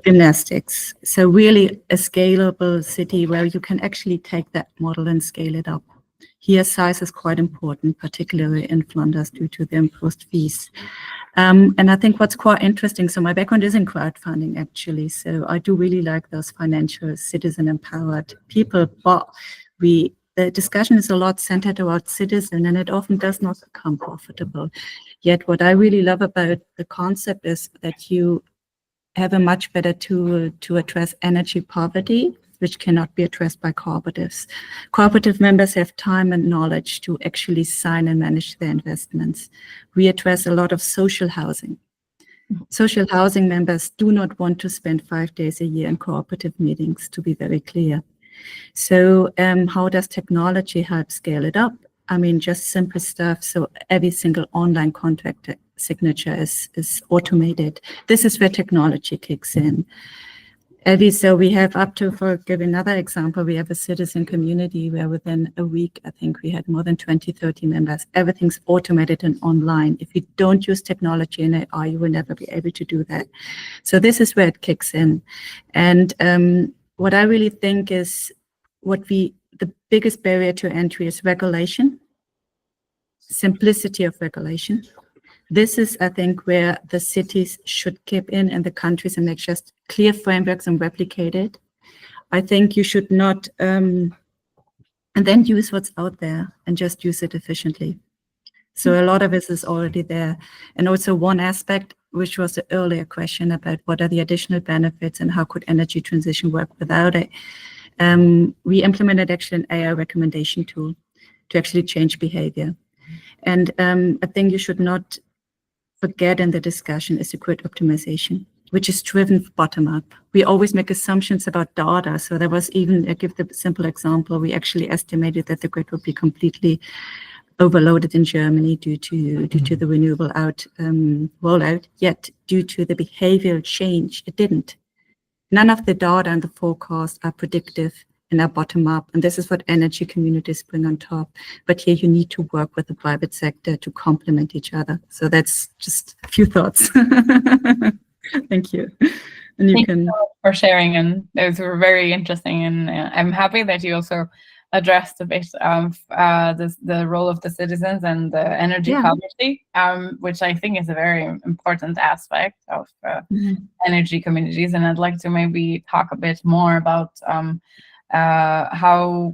gymnastics. So really a scalable city where you can actually take that model and scale it up. Here size is quite important, particularly in Flanders due to the imposed fees. And I think what's quite interesting, so my background is in crowdfunding actually, so I do really like those financial citizen empowered people, but the discussion is a lot centered around citizen and it often does not become profitable. Yet what I really love about the concept is that you have a much better tool to address energy poverty, which cannot be addressed by cooperatives. Cooperative members have time and knowledge to actually sign and manage their investments. We address a lot of social housing. Social housing members do not want to spend 5 days a year in cooperative meetings, to be very clear. So how does technology help scale it up? I mean, just simple stuff. So every single online contract signature is automated. This is where technology kicks in. Evie, so we have up to, for give another example, we have a citizen community where within a week, I think we had more than 20, 30 members. Everything's automated and online. If you don't use technology and AI, you will never be able to do that. So this is where it kicks in. And what I really think is the biggest barrier to entry is regulation, simplicity of regulation. This is, I think, where the cities should keep in and the countries and make just clear frameworks and replicate it. I think you should not, and then use what's out there and just use it efficiently. So a lot of it is already there. And also one aspect, which was the earlier question about what are the additional benefits and how could energy transition work without it. We implemented actually an AI recommendation tool to actually change behavior. And I think you should not forget in the discussion is the grid optimization, which is driven bottom up. We always make assumptions about data. So there was even, I give the simple example, we actually estimated that the grid would be completely overloaded in Germany due to the renewable rollout, yet due to the behavioral change, it didn't. None of the data and the forecast are predictive and are bottom up. And this is what energy communities bring on top. But here you need to work with the private sector to complement each other. So that's just a few thoughts. Thank you. And Thank you for sharing. And those were very interesting. And I'm happy that you also addressed a bit of the role of the citizens and the energy poverty, which I think is a very important aspect of energy communities. And I'd like to maybe talk a bit more about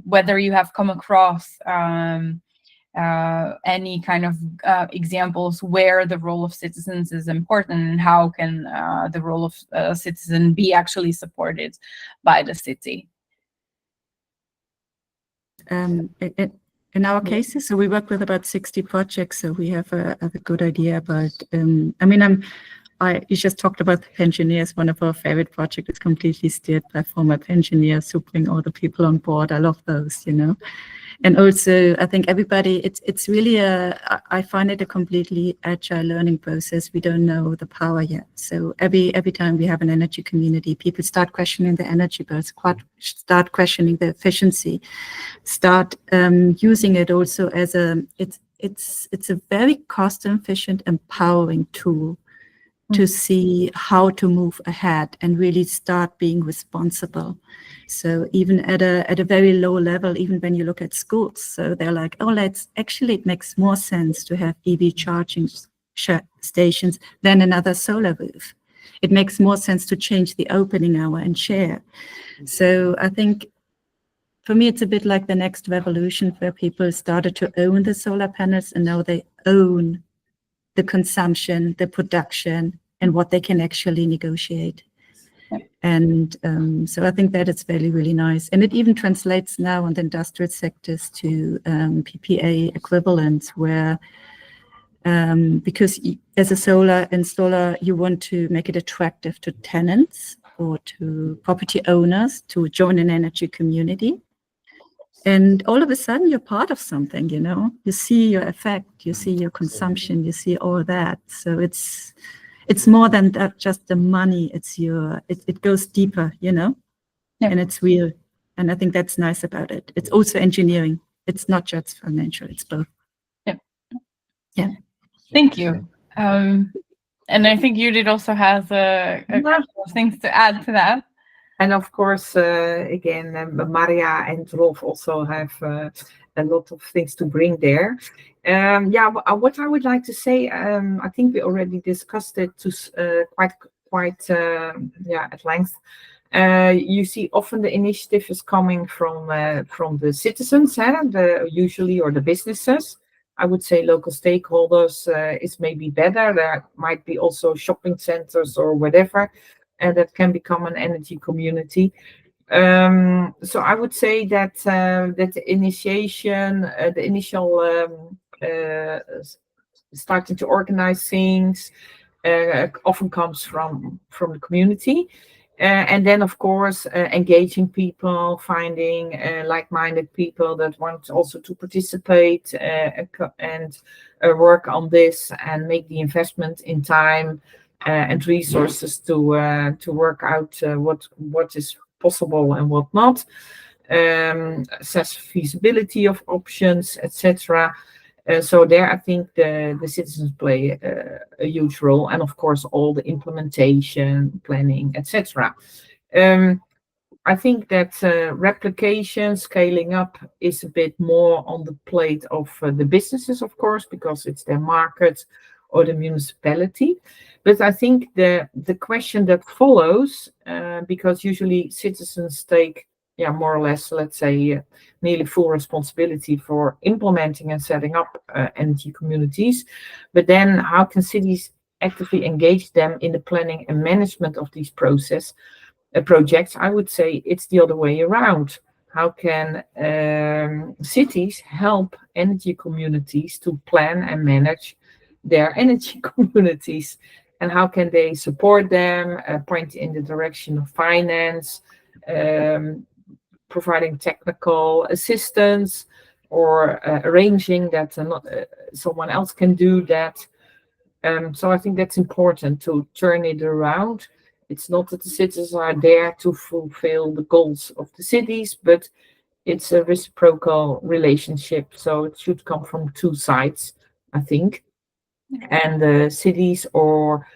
whether you have come across any kind of examples where the role of citizens is important, and how can the role of a citizen be actually supported by the city? In our cases, so we work with about 60 projects, so we have a good idea about, you just talked about the engineers. One of our favorite projects is completely steered by former engineers who bring all the people on board. I love those, And also, I think everybody, it's really I find it a completely agile learning process. We don't know the power yet. So every time we have an energy community, people start questioning the energy bills, start questioning the efficiency, start using it also as it's a very cost efficient, empowering tool to see how to move ahead and really start being responsible. So even at a very low level, even when you look at schools, so they're like, oh, it makes more sense to have EV charging stations than another solar roof. It makes more sense to change the opening hour and share. So I think for me, it's a bit like the next revolution where people started to own the solar panels and now they own the consumption, the production, and what they can actually negotiate. And so I think that it's really, really nice. And it even translates now on the industrial sectors to PPA equivalents where, because as a solar installer, you want to make it attractive to tenants or to property owners to join an energy community. And all of a sudden you're part of something, you see your effect, you see your consumption, you see all that. So it's more than that, just the money. It goes deeper, and it's real. And I think that's nice about it. It's also engineering. It's not just financial, it's both. Yeah. Thank you. And I think Judith also has a couple of things to add to that. And of course, again, Maarja and Rolf also have a lot of things to bring there. What I would like to say, I think we already discussed it quite at length. You see, often the initiative is coming from the citizens, usually, or the businesses. I would say local stakeholders is maybe better. There might be also shopping centers or whatever. That can become an energy community. So I would say that the initiation, the initial starting to organize things often comes from the community. And then, of course, engaging people, finding like-minded people that want also to participate and work on this and make the investment in time and resources to work out what is possible and what not, assess feasibility of options, etc. So there, I think the citizens play a huge role, and of course all the implementation, planning, etc. I think that replication, scaling up is a bit more on the plate of the businesses, of course, because it's their market or the municipality. But I think the question that follows, because usually citizens take, more or less, let's say, nearly full responsibility for implementing and setting up energy communities. But then how can cities actively engage them in the planning and management of these projects? I would say it's the other way around. How can cities help energy communities to plan and manage their energy communities? And how can they support them, point in the direction of finance, providing technical assistance, or arranging that someone else can do that? So I think that's important to turn it around. It's not that the citizens are there to fulfill the goals of the cities, but it's a reciprocal relationship. So it should come from two sides, I think. And the cities or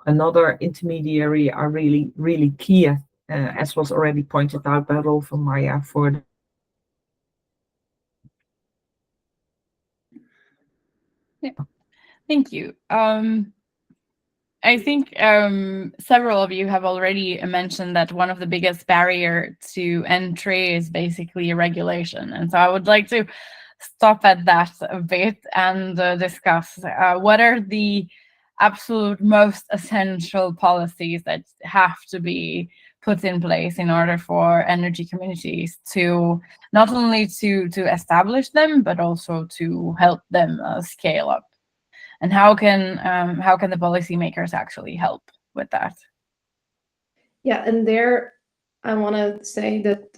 another intermediary are really, really key, as was already pointed out by Rolf and Maarja, for Thank you. I think several of you have already mentioned that one of the biggest barrier to entry is basically regulation. And so I would like to stop at that a bit and discuss what are the absolute most essential policies that have to be put in place in order for energy communities to not only to establish them, but also to help them scale up. And how can the policymakers actually help with that? Yeah, and there I want to say that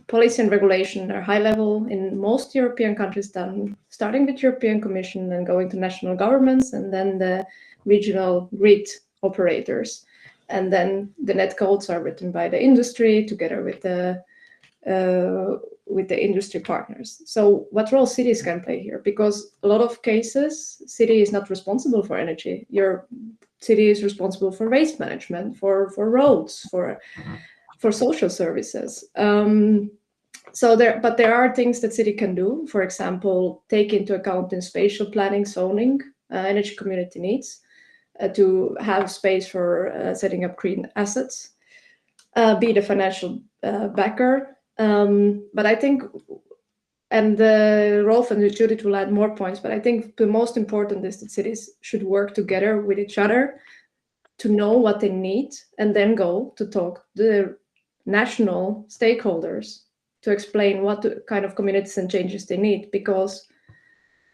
policy and regulation are high level in most European countries, done starting with European Commission and going to national governments, and then the regional grid operators, and then the net codes are written by the industry together with the industry partners. So what role cities can play here? Because a lot of cases, city is not responsible for energy. Your city is responsible for waste management, for roads, for social services. But there are things that city can do. For example, take into account in spatial planning, zoning, energy community needs to have space for setting up green assets, be the financial backer. But I think, and Rolf and Judith will add more points, but I think the most important is that cities should work together with each other to know what they need, and then go to talk to the national stakeholders to explain what kind of communities and changes they need, because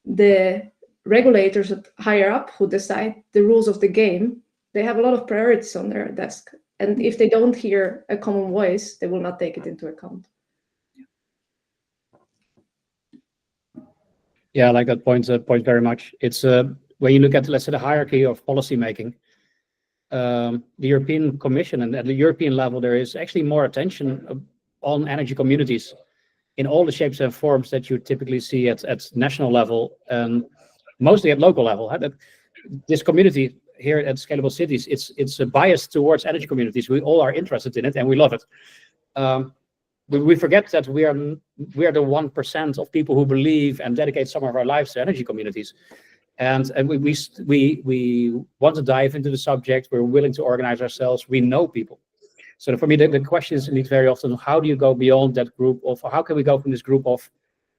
the regulators higher up who decide the rules of the game, they have a lot of priorities on their desk. And if they don't hear a common voice, they will not take it into account. Yeah, I like that point very much. It's when you look at, let's say, the hierarchy of policy making, the European Commission, and at the European level, there is actually more attention on energy communities in all the shapes and forms that you typically see at national level, and mostly at local level. This community here at Scalable Cities, it's a bias towards energy communities. We all are interested in it and we love it. We forget that we are the 1% of people who believe and dedicate some of our lives to energy communities. And we want to dive into the subject. We're willing to organize ourselves. We know people. So for me, the question is indeed very often, how do you go beyond that group of, how can we go from this group of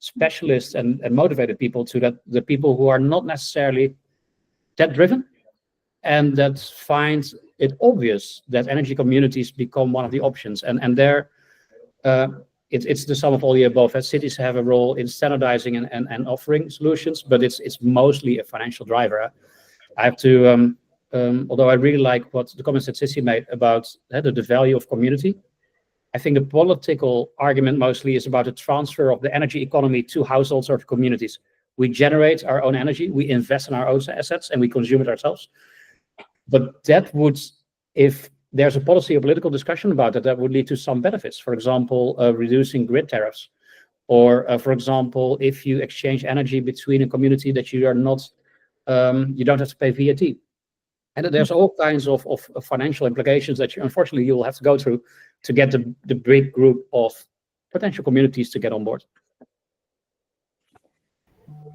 specialists and motivated people to the people who are not necessarily that driven, and that find it obvious that energy communities become one of the options. And there, it's the sum of all the above. As cities have a role in standardizing and offering solutions, but it's mostly a financial driver. I have to, although I really like what the comments that Sissy made about the value of community, I think the political argument mostly is about the transfer of the energy economy to households or to communities. We generate our own energy, we invest in our own assets, and we consume it ourselves. But that would, if there's a policy or political discussion about it, that would lead to some benefits. For example, reducing grid tariffs, or for example, if you exchange energy between a community that you are not, you don't have to pay VAT. And there's all kinds of financial implications that unfortunately you'll have to go through to get the big group of potential communities to get on board.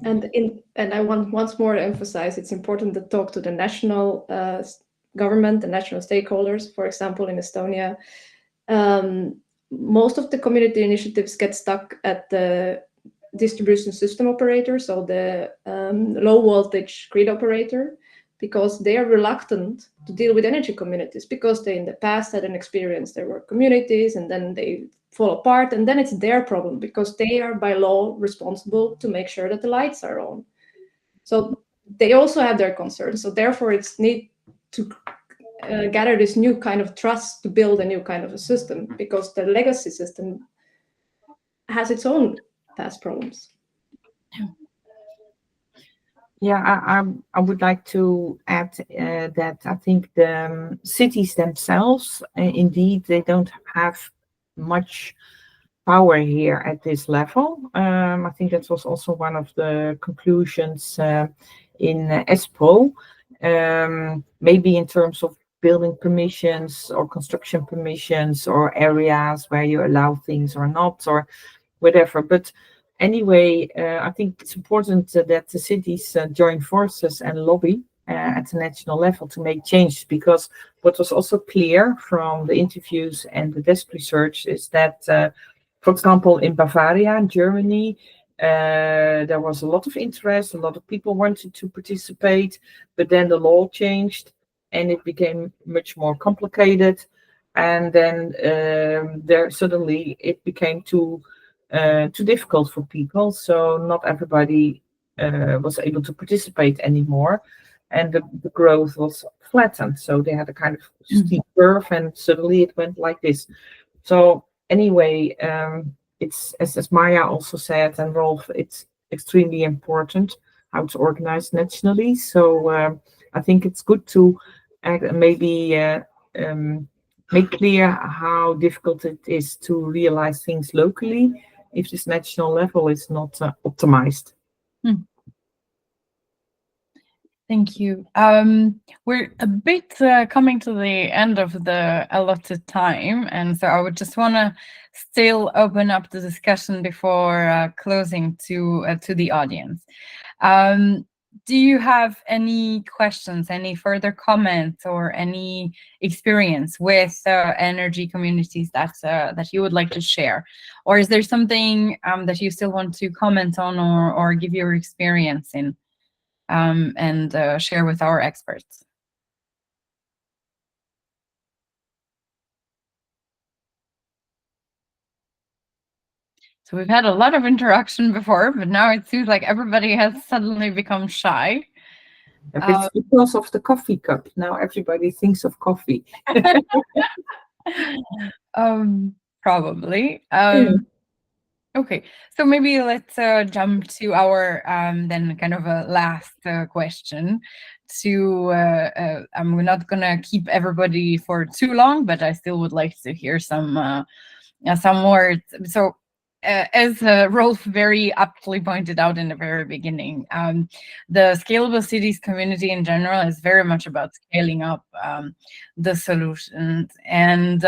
And I want once more to emphasize it's important to talk to the national government, the national stakeholders. For example, in Estonia, most of the community initiatives get stuck at the distribution system operator, so the low voltage grid operator, because they are reluctant to deal with energy communities, because they in the past had an experience. There were communities and then they fall apart, and then it's their problem because they are by law responsible to make sure that the lights are on. So they also have their concerns. So therefore it's need to gather this new kind of trust to build a new kind of a system, because the legacy system has its own past problems. Yeah, I would like to add that I think the cities themselves, indeed, they don't have much power here at this level. I think that was also one of the conclusions in ESPO, maybe in terms of building permissions or construction permissions or areas where you allow things or not or whatever. But anyway, I think it's important that the cities join forces and lobby at the national level to make changes, because what was also clear from the interviews and the desk research is that, for example, in Bavaria, Germany, there was a lot of interest, a lot of people wanted to participate, but then the law changed and it became much more complicated. And then there suddenly it became too difficult for people, so not everybody was able to participate anymore, and the growth was flattened. So they had a kind of steep curve, and suddenly it went like this. So anyway, it's as Maarja also said, and Rolf, it's extremely important how to organize nationally. So I think it's good to maybe make clear how difficult it is to realize things locally if this national level is not optimized. Thank you. We're a bit coming to the end of the allotted time, and so I would just want to still open up the discussion before closing to the audience. Do you have any questions, any further comments, or any experience with energy communities that you would like to share? Or is there something that you still want to comment on or give your experience in and share with our experts? So we've had a lot of interaction before, but now it seems like everybody has suddenly become shy. It's because of the coffee cup. Now everybody thinks of coffee. Probably. Okay, so maybe let's jump to our then kind of a last question. I'm not gonna keep everybody for too long, but I still would like to hear some words. So. As Rolf very aptly pointed out in the very beginning, the Scalable Cities community in general is very much about scaling up the solutions, and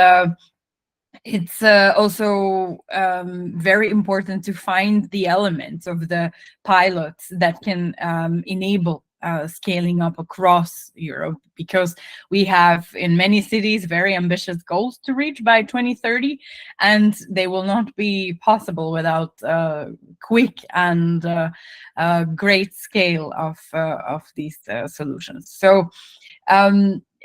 it's also very important to find the elements of the pilots that can enable scaling up across Europe, because we have in many cities very ambitious goals to reach by 2030, and they will not be possible without quick and great scale of these solutions. So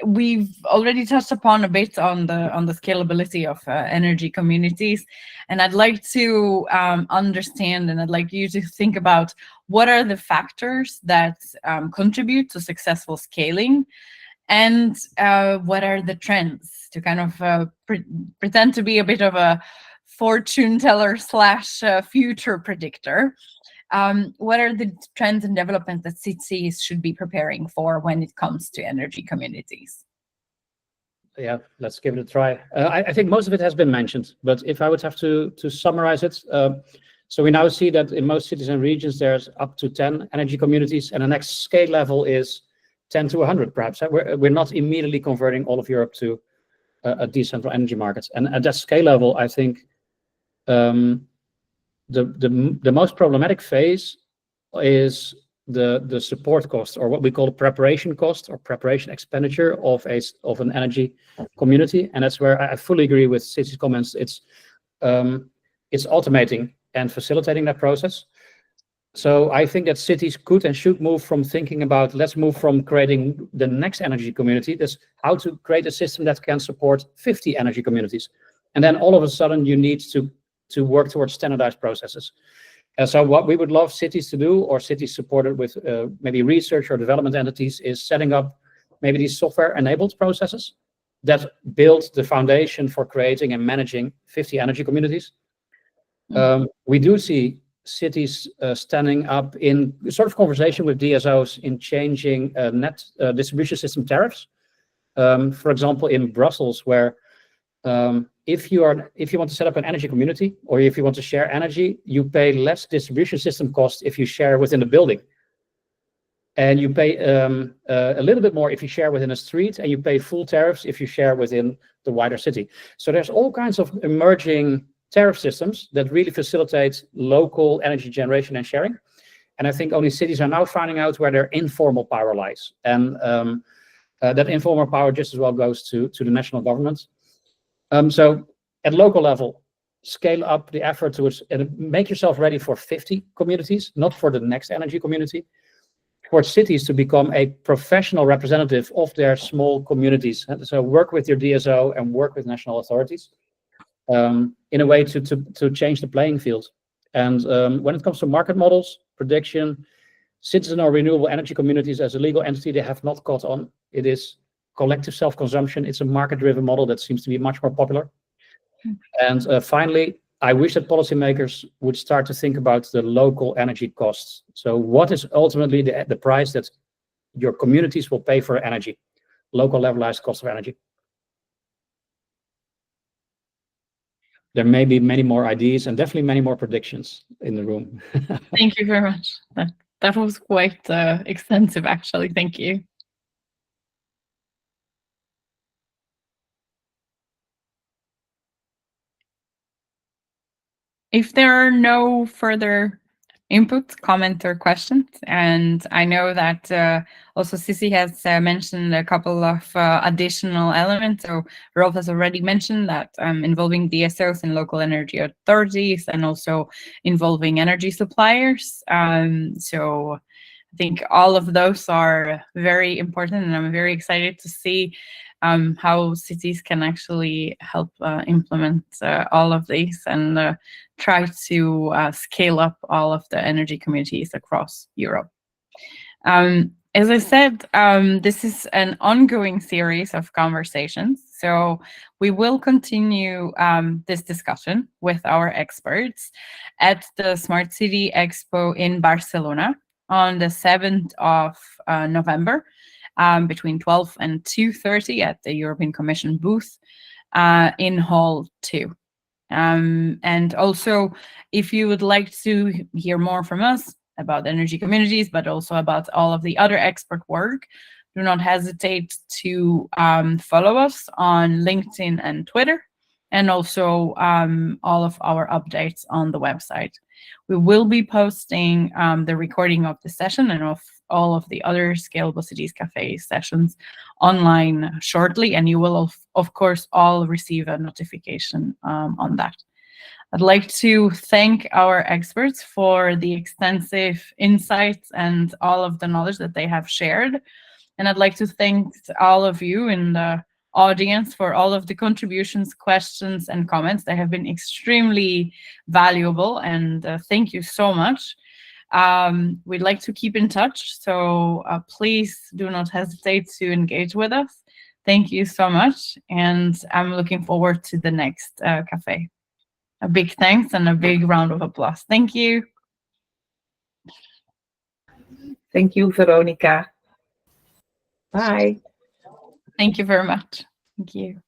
we've already touched upon a bit on the scalability of energy communities, and I'd like to understand, and I'd like you to think about what are the factors that contribute to successful scaling, and what are the trends, to kind of pretend to be a bit of a fortune teller / future predictor. What are the trends and developments that cities should be preparing for when it comes to energy communities? Yeah, let's give it a try. I think most of it has been mentioned, but if I would have to summarize it, so we now see that in most cities and regions, there's up to 10 energy communities, and the next scale level is 10 to 100, perhaps. We're not immediately converting all of Europe to a decentralized energy market. And at that scale level, I think the most problematic phase is the support cost, or what we call the preparation cost or preparation expenditure of an energy community. And that's where I fully agree with Cici's comments. It's automating and facilitating that process. So I think that cities could and should move from thinking about, let's move from creating the next energy community, that's how to create a system that can support 50 energy communities. And then all of a sudden you need to work towards standardized processes. And so what we would love cities to do, or cities supported with maybe research or development entities, is setting up maybe these software-enabled processes that build the foundation for creating and managing 50 energy communities. We do see cities standing up in sort of conversation with DSOs in changing net distribution system tariffs. For example, in Brussels, where if you want to set up an energy community, or if you want to share energy, you pay less distribution system cost if you share within the building. And you pay a little bit more if you share within a street, and you pay full tariffs if you share within the wider city. So there's all kinds of emerging tariff systems that really facilitate local energy generation and sharing. And I think only cities are now finding out where their informal power lies. And that informal power just as well goes to the national government. So at local level, scale up the effort towards and make yourself ready for 50 communities, not for the next energy community. For cities to become a professional representative of their small communities. So work with your DSO and work with national authorities in a way to change the playing field. And when it comes to market models, prediction, citizen or renewable energy communities as a legal entity, they have not caught on. It is collective self-consumption. It's a market-driven model that seems to be much more popular. And finally, I wish that policymakers would start to think about the local energy costs. So what is ultimately the price that your communities will pay for energy? Local levelized cost of energy. There may be many more ideas and definitely many more predictions in the room. Thank you very much. That was quite extensive, actually. Thank you. If there are no further input, comments, or questions, and I know that also Cici has mentioned a couple of additional elements. So Rolf has already mentioned that involving DSOs and local energy authorities, and also involving energy suppliers. So I think all of those are very important, and I'm very excited to see how cities can actually help implement all of these and try to scale up all of the energy communities across Europe. As I said, this is an ongoing series of conversations, so we will continue this discussion with our experts at the Smart City Expo in Barcelona on the 7th of November. Between 12 and 2:30 at the European Commission booth in Hall 2. And also, if you would like to hear more from us about energy communities, but also about all of the other expert work, do not hesitate to follow us on LinkedIn and Twitter, and also all of our updates on the website. We will be posting the recording of the session and of all of the other Scalable Cities Café sessions online shortly, and you will, of course, all receive a notification on that. I'd like to thank our experts for the extensive insights and all of the knowledge that they have shared. And I'd like to thank all of you in the audience for all of the contributions, questions, and comments. They have been extremely valuable, and thank you so much. We'd like to keep in touch, so please do not hesitate to engage with us. Thank you so much, and I'm looking forward to the next cafe. A big thanks and a big round of applause. Thank you. Thank you, Veronica. Bye. Thank you very much. Thank you.